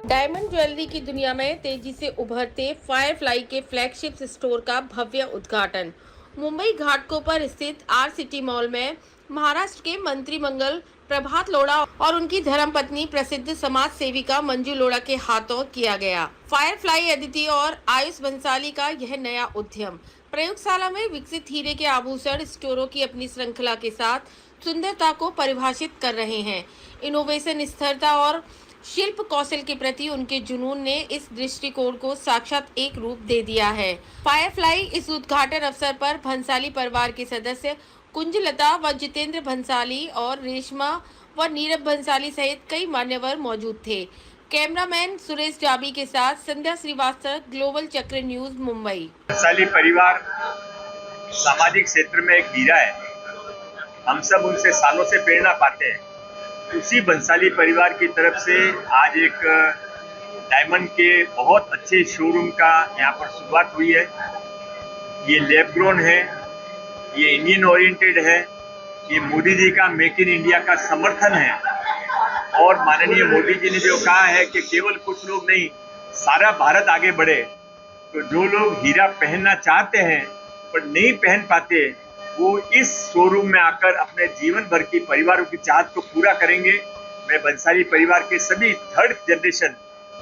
Diamond jewellery की दुनिया में तेजी से उभरते फायरफ्लाई के फ्लैगशिप स्टोर का भव्य उद्घाटन। मुंबई घाटकोपर स्थित आर सिटी मॉल में महाराष्ट्र के मंत्री मंगल प्रभात लोढ़ा और उनकी धर्मपत्नी प्रसिद्ध समाज सेविका मंजू लोढ़ा के हाथों किया गया। फायरफ्लाई अदिति और आयुष बंसाली का यह नया उद्यम प्रयोगशाला में विकसित हीरे के आभूषण स्टोरों की अपनी श्रृंखला के साथ सुंदरता को परिभाषित कर रहे हैं। इनोवेशन, स्थिरता और शिल्प कौशल के प्रति उनके जुनून ने इस दृष्टिकोण को साक्षात एक रूप दे दिया है। फायरफ्लाई इस उद्घाटन अवसर पर भंसाली परिवार के सदस्य कुंजलता व जितेंद्र भंसाली और रेशमा व नीरव भंसाली सहित कई मान्यवर मौजूद थे। कैमरामैन सुरेश जाबी के साथ संध्या श्रीवास्तव, ग्लोबल चक्र न्यूज, मुंबई। भंसाली परिवार सामाजिक क्षेत्र में एक हीरा है। हम सब उनसे सालों से प्रेरणा पाते हैं। उसी बंसाली परिवार की तरफ से आज एक डायमंड के बहुत अच्छे शोरूम का यहाँ पर शुरुआत हुई है। ये लैब ग्रोन है, ये इंडियन ओरिएंटेड है, ये मोदी जी का मेक इन इंडिया का समर्थन है। और माननीय मोदी जी ने जो कहा है कि केवल कुछ लोग नहीं, सारा भारत आगे बढ़े। तो जो लोग हीरा पहनना चाहते हैं पर नहीं पहन पाते, वो इस शोरूम में आकर अपने जीवन भर की परिवारों की चाहत को पूरा करेंगे। मैं बंसाली परिवार के सभी थर्ड जनरेशन,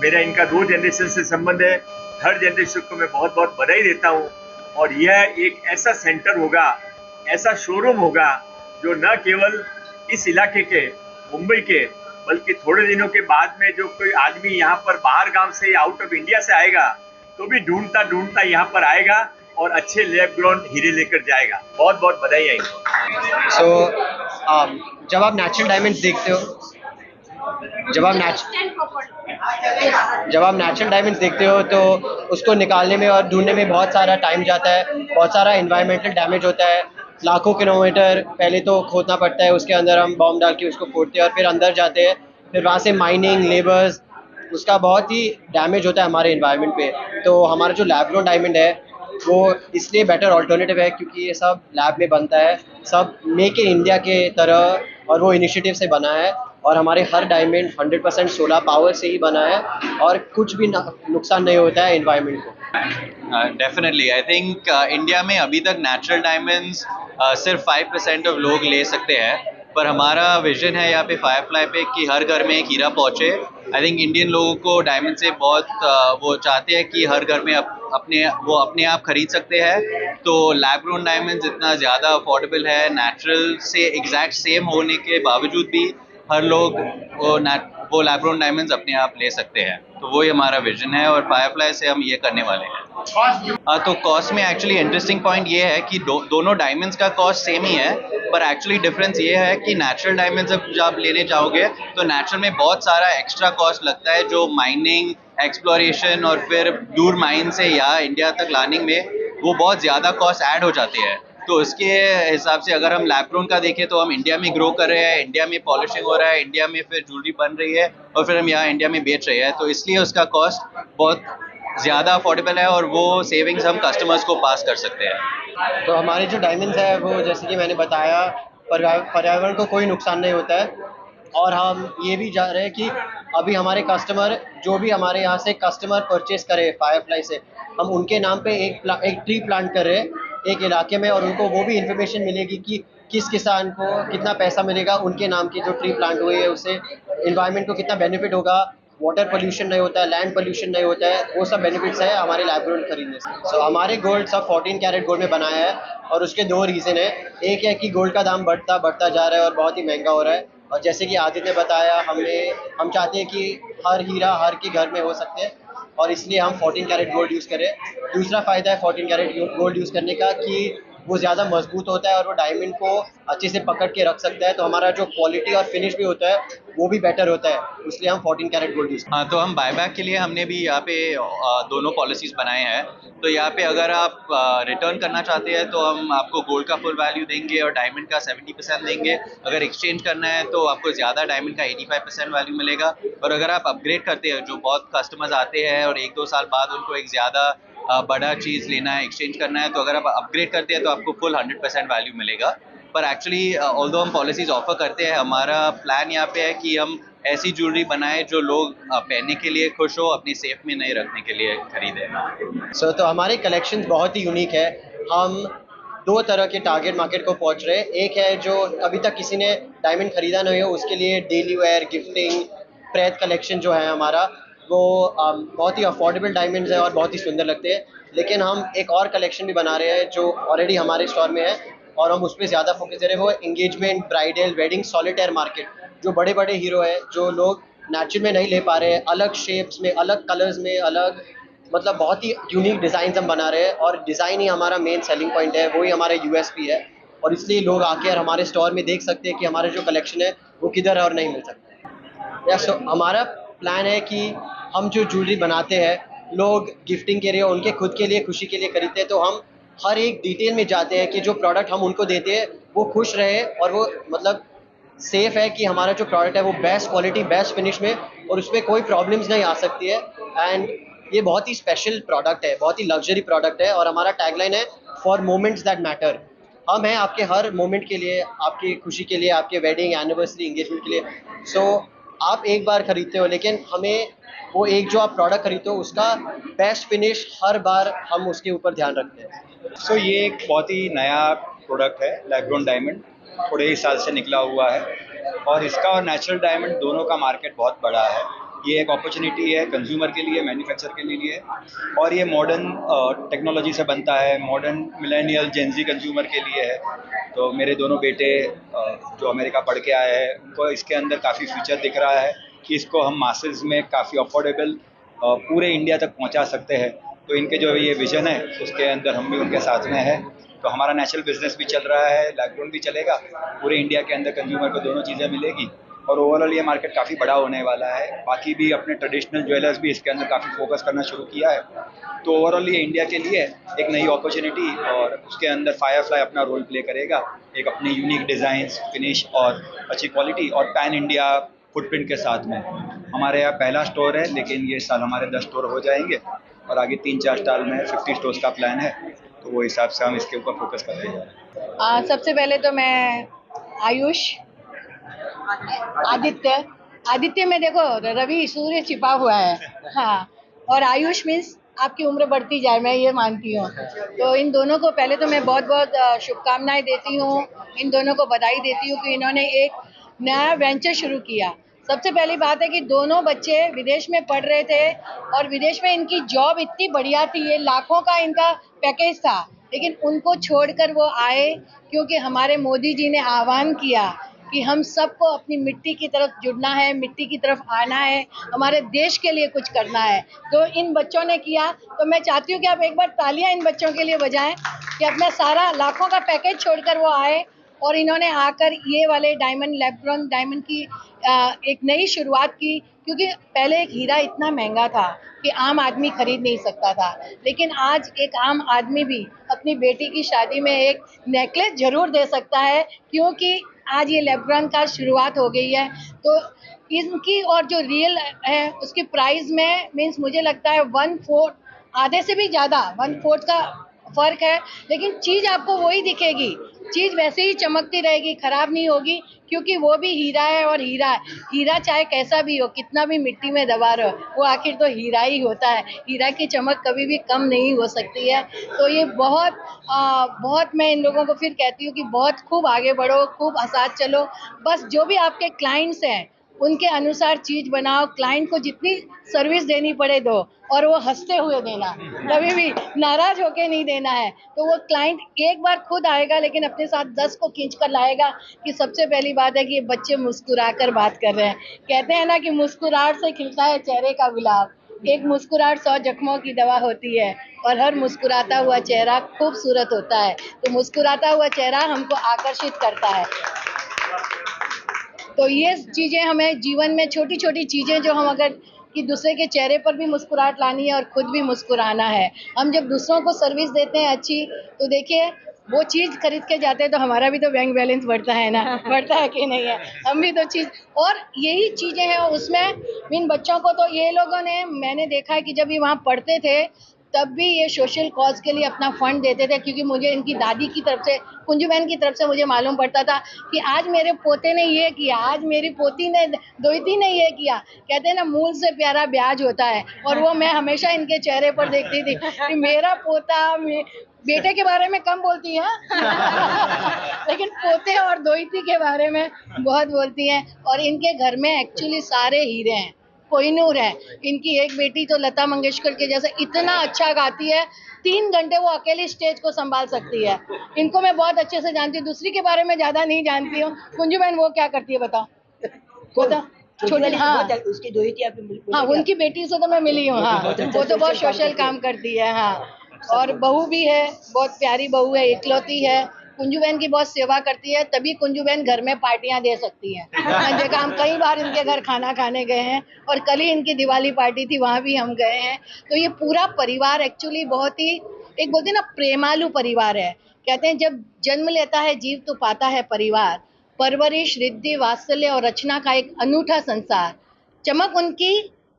मेरा इनका 2 जनरेशन से संबंध है, थर्ड जनरेशन को मैं बहुत बहुत बधाई देता हूँ। और यह एक ऐसा सेंटर होगा, ऐसा शोरूम होगा जो न केवल इस इलाके के, मुंबई के, बल्कि थोड़े दिनों के बाद में जो कोई आदमी यहाँ पर बाहर गांव से या आउट ऑफ इंडिया से आएगा तो भी ढूंढता ढूंढता यहाँ पर आएगा और अच्छे लैब ग्रोन हीरे लेकर जाएगा। बहुत बहुत बधाई है। जब आप नेचुरल डायमंड्स देखते हो, जब आप नेचुरल डायमंड्स देखते हो तो उसको निकालने में और ढूंढने में बहुत सारा टाइम जाता है, बहुत सारा इन्वायरमेंटल डैमेज होता है। लाखों किलोमीटर पहले तो खोदना पड़ता है, उसके अंदर हम बॉम्ब डाल के उसको फोड़ते हैं और फिर अंदर जाते हैं, फिर वहाँ से माइनिंग, लेबर्स, उसका बहुत ही डैमेज होता है हमारे इन्वायरमेंट पे। तो हमारा जो लैब ग्रोन डायमंड है वो इसलिए बेटर ऑल्टरनेटिव है क्योंकि ये सब लैब में बनता है, सब मेक इन इंडिया के तरह, और वो इनिशिएटिव से बना है। और हमारे हर डायमंड 100% सोलर पावर से ही बना है और कुछ भी नुकसान नहीं होता है इन्वायरमेंट को। डेफिनेटली आई थिंक इंडिया में अभी तक नेचुरल डायमंड्स सिर्फ 5% ऑफ लोग ले सकते हैं, पर हमारा विजन है यहाँ पे फायरफ्लाई पे कि हर घर में एक हीरा पहुँचे। आई थिंक इंडियन लोगों को डायमंड से बहुत वो चाहते हैं कि हर घर में अपने आप खरीद सकते हैं। तो लैब ग्रोन डायमंड्स इतना ज़्यादा अफोर्डेबल है, नेचुरल से एग्जैक्ट सेम होने के बावजूद भी हर लोग वो लैब ग्रोन डायमंड्स अपने आप ले सकते हैं। तो वही हमारा विजन है और फायरफ्लाई से हम ये करने वाले हैं। तो कॉस्ट में एक्चुअली इंटरेस्टिंग पॉइंट ये है कि दोनों डायमंड्स का कॉस्ट सेम ही है, पर एक्चुअली डिफरेंस ये है कि नेचुरल डायमंड्स जब आप लेने जाओगे तो नेचुरल में बहुत सारा एक्स्ट्रा कॉस्ट लगता है, जो माइनिंग, एक्सप्लोरेशन और फिर दूर माइन से यहाँ इंडिया तक लाने में वो बहुत ज़्यादा कॉस्ट ऐड हो जाते हैं। तो उसके हिसाब से अगर हम लैब ग्रोन का देखें तो हम इंडिया में ग्रो कर रहे हैं, इंडिया में पॉलिशिंग हो रहा है, इंडिया में फिर ज्वेलरी बन रही है और फिर हम यहाँ इंडिया में बेच रहे हैं। तो इसलिए उसका कॉस्ट बहुत ज़्यादा अफोर्डेबल है और वो सेविंग्स हम कस्टमर्स को पास कर सकते हैं। तो हमारे जो डायमंड्स है वो, जैसे कि मैंने बताया, पर्यावरण को कोई नुकसान नहीं होता है। और हम ये भी जा रहे हैं कि अभी हमारे कस्टमर, जो भी हमारे यहाँ से कस्टमर परचेस करे फायरफ्लाई से, हम उनके नाम पे एक ट्री प्लांट कर रहे हैं एक इलाके में, और उनको वो भी इंफॉर्मेशन मिलेगी कि किस किसान को कितना पैसा मिलेगा उनके नाम की जो ट्री प्लांट हुई है, उससे इन्वायरमेंट को कितना बेनिफिट होगा, वाटर पोल्यूशन नहीं होता है, लैंड पोल्यूशन नहीं होता है, वो सब बेनिफिट्स है हमारे लैब ग्रोन खरीदने से। सो हमारे गोल्ड सब 14 कैरेट गोल्ड में बनाया है और उसके 2 रीज़न है। एक है कि गोल्ड का दाम बढ़ता जा रहा है और बहुत ही महंगा हो रहा है, और जैसे कि आदित्य ने बताया, हम चाहते हैं कि हर हीरा हर के घर में हो सकते हैं और इसलिए हम 14 कैरेट गोल्ड यूज़ करें। दूसरा फ़ायदा है 14 कैरेट गोल्ड यूज़ करने का कि वो ज़्यादा मजबूत होता है और वो डायमंड को अच्छे से पकड़ के रख सकता है, तो हमारा जो क्वालिटी और फिनिश भी होता है वो भी बेटर होता है, इसलिए हम 14 कैरेट गोल्ड यूज़। हाँ, तो हम बायबैक के लिए हमने भी यहाँ पे दोनों पॉलिसीज़ बनाए हैं। तो यहाँ पे अगर आप रिटर्न करना चाहते हैं तो हम आपको गोल्ड का फुल वैल्यू देंगे और डायमंड का 70% देंगे। अगर एक्सचेंज करना है तो आपको ज़्यादा डायमंड का 85% वैल्यू मिलेगा। और अगर आप अपग्रेड करते हैं, जो बहुत कस्टमर्स आते हैं और 1-2 साल बाद उनको एक ज़्यादा बड़ा चीज़ लेना है, एक्सचेंज करना है, तो अगर आप अपग्रेड करते हैं तो आपको फुल 100% वैल्यू मिलेगा। पर एक्चुअली ऑल्दो हम पॉलिसीज ऑफर करते हैं, हमारा प्लान यहाँ पे है कि हम ऐसी ज्वेलरी बनाएं जो लोग पहनने के लिए खुश हो, अपनी सेफ में नहीं रखने के लिए खरीदें। तो हमारे कलेक्शंस बहुत ही यूनिक है। हम दो तरह के टारगेट मार्केट को पहुंच रहे हैं। एक है जो अभी तक किसी ने डायमंड खरीदा नहीं हो, उसके लिए डेली वेयर, गिफ्टिंग, प्रेत कलेक्शन जो है हमारा, वो बहुत ही अफोर्डेबल डायमंड्स है और बहुत ही सुंदर लगते हैं। लेकिन हम एक और कलेक्शन भी बना रहे हैं जो ऑलरेडी हमारे स्टोर में है और हम उस पर ज़्यादा फोकस दे रहे हैं। वो engagement, bridal, wedding solitaire market, जो बड़े बड़े हीरो है जो लोग नेचुरल में नहीं ले पा रहे हैं, अलग शेप्स में, अलग कलर्स में, अलग मतलब बहुत ही यूनिक डिज़ाइन हम बना रहे हैं और डिज़ाइन ही हमारा मेन सेलिंग पॉइंट है, वही हमारा यूएसपी है। और इसलिए लोग आके और हमारे स्टोर में देख सकते हैं कि हमारा जो कलेक्शन है वो किधर है और नहीं मिल सकता। सो हमारा प्लान है कि हम जो ज्वेलरी बनाते हैं, लोग गिफ्टिंग के लिए, उनके खुद के लिए, खुशी के लिए खरीदते हैं, तो हम हर एक डिटेल में जाते हैं कि जो प्रोडक्ट हम उनको देते हैं वो खुश रहे और वो मतलब सेफ है कि हमारा जो प्रोडक्ट है वो बेस्ट क्वालिटी, बेस्ट फिनिश में और उसमें कोई प्रॉब्लम्स नहीं आ सकती है। एंड ये बहुत ही स्पेशल प्रोडक्ट है, बहुत ही लग्जरी प्रोडक्ट है और हमारा टैगलाइन है फॉर मोमेंट्स दैट मैटर। हम हैं आपके हर मोमेंट के लिए, आपकी खुशी के लिए, आपके वेडिंग, एनिवर्सरी, एंगेजमेंट के लिए। सो आप एक बार खरीदते हो, लेकिन हमें वो एक जो आप प्रोडक्ट खरीदते हो उसका बेस्ट फिनिश हर बार हम उसके ऊपर ध्यान रखते हैं। सो ये एक बहुत ही नया प्रोडक्ट है, लैब ग्रोन डायमंड, थोड़े ही साल से निकला हुआ है और इसका और नेचुरल डायमंड दोनों का मार्केट बहुत बड़ा है। ये एक अपॉर्चुनिटी है कंज्यूमर के लिए, मैन्युफैक्चर के लिए, और ये मॉडर्न टेक्नोलॉजी से बनता है, मॉडर्न मिलेनियल जेनजी कंज्यूमर के लिए है। तो मेरे दोनों बेटे जो अमेरिका पढ़ के आए हैं, उनको इसके अंदर काफ़ी फ्यूचर दिख रहा है कि इसको हम मासेस में काफ़ी अफोर्डेबल पूरे इंडिया तक पहुंचा सकते हैं। तो इनके जो ये विज़न है उसके अंदर हम भी उनके साथ में है। तो हमारा नेचुरल बिजनेस भी चल रहा है, लैब ग्रोन भी चलेगा, पूरे इंडिया के अंदर कंज्यूमर को दोनों चीज़ें मिलेगी और ओवरऑल ये मार्केट काफ़ी बड़ा होने वाला है। बाकी भी अपने ट्रेडिशनल ज्वेलर्स भी इसके अंदर काफ़ी फोकस करना शुरू किया है। तो ओवरऑल ये इंडिया के लिए एक नई अपॉर्चुनिटी और उसके अंदर फायरफ्लाई अपना रोल प्ले करेगा, एक अपनी यूनिक डिज़ाइंस, फिनिश और अच्छी क्वालिटी और पैन इंडिया फुटप्रिंट के साथ में। हमारे यहाँ पहला स्टोर है, लेकिन ये साल हमारे 10 स्टोर हो जाएंगे और आगे 3-4 साल में 50 स्टोर्स का प्लान है। तो वो हिसाब से हम इसके ऊपर फोकस कर रहे हैं। सबसे पहले तो मैं आयुष, आदित्य में देखो रवि सूर्य छिपा हुआ है, हाँ, और आयुष मीन्स आपकी उम्र बढ़ती जाए, मैं ये मानती हूँ। तो इन दोनों को पहले तो मैं बहुत बहुत शुभकामनाएं देती हूँ, इन दोनों को बधाई देती हूँ कि इन्होंने एक नया वेंचर शुरू किया। सबसे पहली बात है कि दोनों बच्चे विदेश में पढ़ रहे थे और विदेश में इनकी जॉब इतनी बढ़िया थी, ये लाखों का इनका पैकेज था, लेकिन उनको छोड़कर वो आए क्योंकि हमारे मोदी जी ने आह्वान किया कि हम सबको अपनी मिट्टी की तरफ जुड़ना है, मिट्टी की तरफ आना है, हमारे देश के लिए कुछ करना है। तो इन बच्चों ने किया। तो मैं चाहती हूँ कि आप एक बार तालियां इन बच्चों के लिए बजाएं कि अपना सारा लाखों का पैकेज छोड़कर वो आए और इन्होंने आकर ये वाले डायमंड, लैब ग्रोन डायमंड की एक नई शुरुआत की। क्योंकि पहले एक हीरा इतना महंगा था कि आम आदमी खरीद नहीं सकता था, लेकिन आज एक आम आदमी भी अपनी बेटी की शादी में एक नेकलेस जरूर दे सकता है, क्योंकि आज ये लैब ग्रोन का शुरुआत हो गई है। तो इनकी और जो रियल है उसकी प्राइस में मीन्स मुझे लगता है 1/4, आधे से भी ज़्यादा 1/4 का फ़र्क है, लेकिन चीज़ आपको वही दिखेगी, चीज़ वैसे ही चमकती रहेगी, ख़राब नहीं होगी, क्योंकि वो भी हीरा है। और हीरा चाहे कैसा भी हो, कितना भी मिट्टी में दबा रहो, वो आखिर तो हीरा ही होता है। हीरा की चमक कभी भी कम नहीं हो सकती है। तो ये बहुत मैं इन लोगों को फिर कहती हूँ कि बहुत खूब आगे बढ़ो, खूब साथ चलो। बस जो भी आपके क्लाइंट्स हैं उनके अनुसार चीज़ बनाओ, क्लाइंट को जितनी सर्विस देनी पड़े दो, और वो हंसते हुए देना, कभी भी नाराज होके नहीं देना है। तो वो क्लाइंट एक बार खुद आएगा, लेकिन अपने साथ 10 को खींच कर लाएगा। कि सबसे पहली बात है कि ये बच्चे मुस्कुराकर बात कर रहे हैं। कहते हैं ना कि मुस्कुराहट से खिलता है चेहरे का गुलाब। एक मुस्कुराहट 100 जख्मों की दवा होती है और हर मुस्कुराता हुआ चेहरा खूबसूरत होता है। तो मुस्कुराता हुआ चेहरा हमको आकर्षित करता है। तो ये चीज़ें हमें जीवन में, छोटी छोटी चीज़ें जो हम अगर कि दूसरे के चेहरे पर भी मुस्कुराहट लानी है और खुद भी मुस्कुराना है। हम जब दूसरों को सर्विस देते हैं अच्छी, तो देखिए वो चीज़ खरीद के जाते हैं तो हमारा भी तो बैंक बैलेंस बढ़ता है ना, बढ़ता है कि नहीं है, हम भी तो चीज़, और यही चीज़ें हैं उसमें। इन बच्चों को तो ये लोगों ने, मैंने देखा है कि जब ये वहाँ पढ़ते थे तब भी ये सोशल कॉज के लिए अपना फंड देते थे, क्योंकि मुझे इनकी दादी की तरफ से, कुंजू बहन की तरफ से मुझे मालूम पड़ता था कि आज मेरे पोते ने ये किया, आज मेरी पोती ने, दोहिती ने ये किया। कहते हैं ना, मूल से प्यारा ब्याज होता है, और वो मैं हमेशा इनके चेहरे पर देखती थी कि मेरा पोता, बेटे के बारे में कम बोलती है लेकिन पोते और दोहिती के बारे में बहुत बोलती हैं। और इनके घर में एक्चुअली सारे हीरे हैं, कोहिनूर है। इनकी एक बेटी तो लता मंगेशकर के जैसे इतना अच्छा गाती है, 3 घंटे वो अकेली स्टेज को संभाल सकती है। इनको मैं बहुत अच्छे से जानती हूँ, दूसरी के बारे में ज्यादा नहीं जानती हूँ। कुंजू बहन वो क्या करती है बताओ? छोटी, हाँ उसकी दोहिती आप बिल्कुल, हाँ, उनकी बेटी से तो मैं मिली हूँ। हाँ, वो तो बहुत सोशल काम करती है। हाँ, और बहू भी है, बहुत प्यारी बहू है, इकलौती है। कुंजू बहन की बहुत सेवा करती है, तभी कुंजू बहन घर में पार्टियां दे सकती है। देखा, हम कई बार इनके घर खाना खाने गए हैं, और कल ही इनकी दिवाली पार्टी थी, वहाँ भी हम गए हैं। तो ये पूरा परिवार एक्चुअली बहुत ही, एक बोलते हैं ना, प्रेमालु परिवार है। कहते हैं जब जन्म लेता है जीव तो पाता है परिवार, परवरिश, रिद्धि, वात्सल्य और रचना का एक अनूठा संसार। चमक उनकी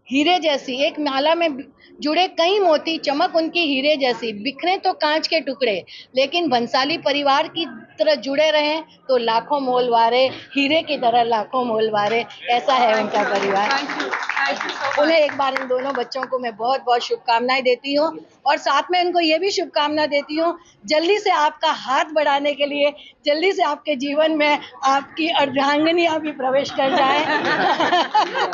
हीरे जैसी, एक माला में जुड़े कई मोती, चमक उनकी हीरे जैसी, बिखरे तो कांच के टुकड़े, लेकिन भंसाली परिवार की तरह जुड़े रहें तो लाखों मोल वारे, हीरे की तरह लाखों मोल वारे। ऐसा है उनका परिवार। उन्हें एक बार इन दोनों बच्चों को मैं बहुत बहुत शुभकामनाएं देती हूँ, और साथ में उनको ये भी शुभकामना देती हूँ, जल्दी से आपका हाथ बढ़ाने के लिए, जल्दी से आपके जीवन में आपकी अर्धांगिनी अभी प्रवेश कर जाए